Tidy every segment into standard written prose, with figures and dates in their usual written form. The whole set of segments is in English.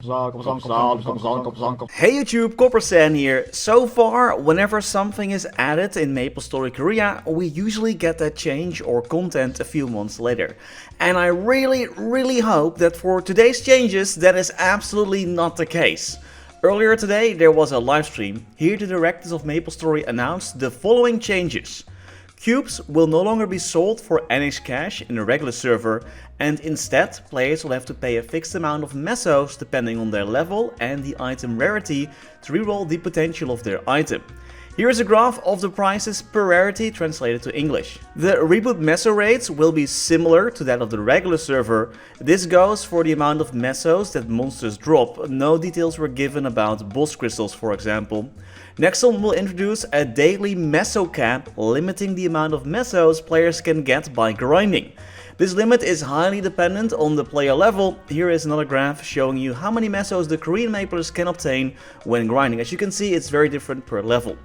Hey YouTube, Coppersan here. So far, whenever something is added in MapleStory Korea, we usually get that change or content a few months later. And I really hope that for today's changes, that is absolutely not the case. Earlier today, there was a livestream. Here the directors of MapleStory announced the following changes. Cubes will no longer be sold for NX cash in the regular server, and instead players will have to pay a fixed amount of mesos depending on their level and the item rarity to reroll the potential of their item. Here is a graph of the prices per rarity translated to English. The reboot meso rates will be similar to that of the regular server. This goes for the amount of mesos that monsters drop. No details were given about boss crystals, for example. Nexon will introduce a daily meso cap, limiting the amount of mesos players can get by grinding. This limit is highly dependent on the player level. Here is another graph showing you how many mesos the Korean maplers can obtain when grinding. As you can see, it's very different per level.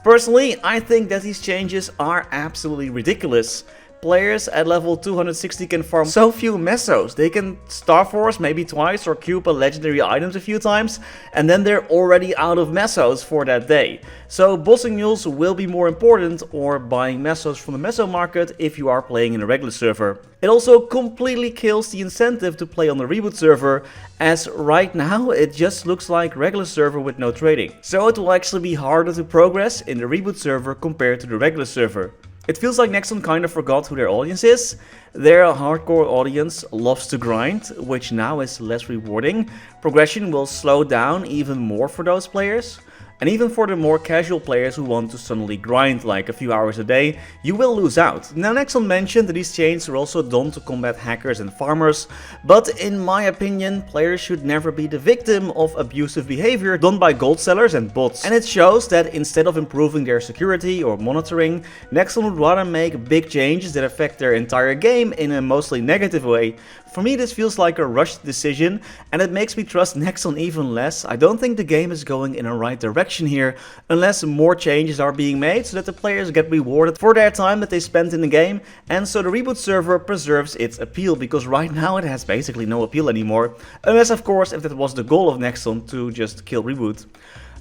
Personally, I think that these changes are absolutely ridiculous. Players at level 260 can farm so few mesos. They can Star Force maybe twice or cube a legendary items a few times, and then they're already out of mesos for that day. So bossing mules will be more important, or buying mesos from the meso market if you are playing in a regular server. It also completely kills the incentive to play on the reboot server, as right now it just looks like regular server with no trading. So it will actually be harder to progress in the reboot server compared to the regular server. It feels like Nexon kind of forgot who their audience is. Their hardcore audience loves to grind, which now is less rewarding. Progression will slow down even more for those players. And even for the more casual players who want to suddenly grind like a few hours a day, you will lose out. Now Nexon mentioned that these changes are also done to combat hackers and farmers, but in my opinion, players should never be the victim of abusive behavior done by gold sellers and bots. And it shows that instead of improving their security or monitoring, Nexon would rather make big changes that affect their entire game in a mostly negative way. For me, this feels like a rushed decision, and it makes me trust Nexon even less. I don't think the game is going in a right direction here, unless more changes are being made so that the players get rewarded for their time that they spent in the game, and so the reboot server preserves its appeal, because right now it has basically no appeal anymore, unless of course if that was the goal of Nexon, to just kill reboot.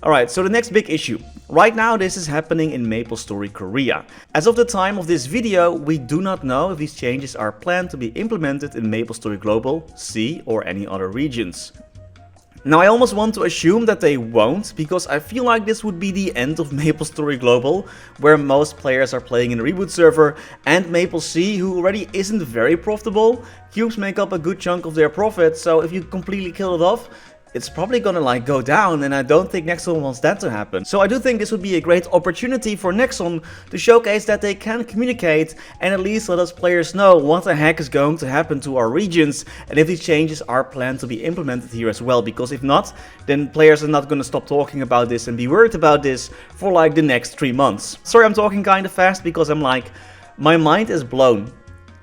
Alright, so the next big issue. Right now this is happening in MapleStory Korea. As of the time of this video, we do not know if these changes are planned to be implemented in MapleStory Global, C, or any other regions. Now I almost want to assume that they won't, because I feel like this would be the end of MapleStory Global, where most players are playing in a reboot server, and Maple C, who already isn't very profitable. Cubes make up a good chunk of their profit, so if you completely kill it off, it's probably gonna go down, and I don't think Nexon wants that to happen. So I do think this would be a great opportunity for Nexon to showcase that they can communicate and at least let us players know what the heck is going to happen to our regions and if these changes are planned to be implemented here as well, because if not, then players are not gonna stop talking about this and be worried about this for like the next 3 months. Sorry, I'm talking kind of fast because I'm like, my mind is blown.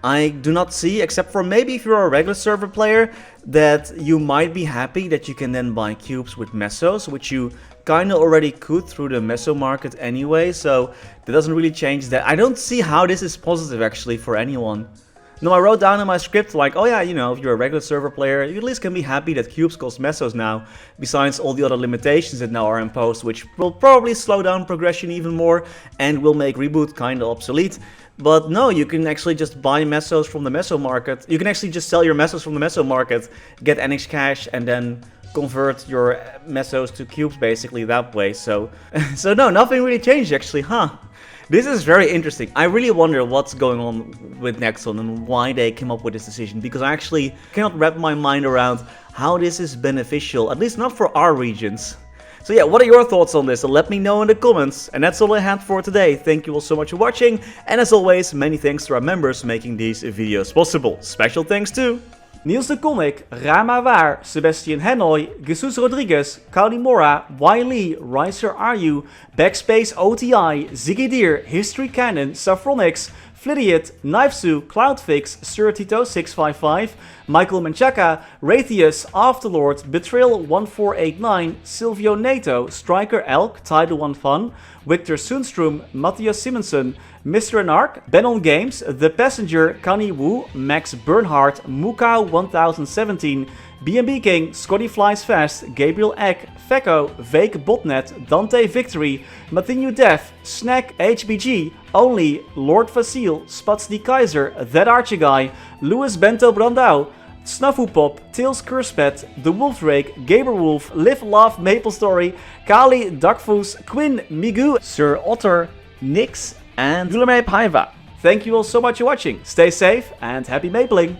I do not see, except for maybe if you're a regular server player, that you might be happy that you can then buy cubes with mesos, which you kinda already could through the meso market anyway, so that doesn't really change that. I don't see how this is positive actually for anyone. No, I wrote down in my script like, oh yeah, you know, if you're a regular server player, you at least can be happy that cubes cost mesos now, besides all the other limitations that now are imposed, which will probably slow down progression even more and will make reboot kinda obsolete. But no, you can actually just buy mesos from the meso market. You can actually just sell your mesos from the meso market, get NX cash, and then convert your mesos to cubes basically that way. So no, nothing really changed actually, huh? This is very interesting. I really wonder what's going on with Nexon and why they came up with this decision, because I actually cannot wrap my mind around how this is beneficial, at least not for our regions. So yeah, what are your thoughts on this? So let me know in the comments. And that's all I had for today. Thank you all so much for watching. And as always, many thanks to our members making these videos possible. Special thanks to Niels de Comic, Rama Waar, Sebastian Hanoi, Jesus Rodriguez, Kaudi Mora, Wiley, Riser Ayu, Backspace OTI, Ziggy Deer, History Cannon, Saffronix, Flidiot, Knifesu, Cloudfix, Sir Tito 655, Michael Menchaca, Raytheus, Afterlord, Betrayal 1489, Silvio Nato, Striker Elk, Tidal 1 Fun, Victor Sundstrom, Matthias Simonsen, Mr. Anarch, Benon Games, The Passenger, Kani Wu, Max Bernhardt, Mukau 1017, BNB King, Scotty Flies Fast, Gabriel Eck, Fecko, Vake Botnet, Dante Victory, Mathinu Death, Snack HBG, Only, Lord Vasil, Spats the Kaiser, That Archer Guy, Louis Bento Brandau, Snuffle Pop, Tails Curspet, The Wolf Drake, Gaber Wolf, Live Love MapleStory, Kali, Duckfoos, Quinn, Migu, Sir Otter, Nix, and Gulamay Paiva. Thank you all so much for watching. Stay safe and happy mapling!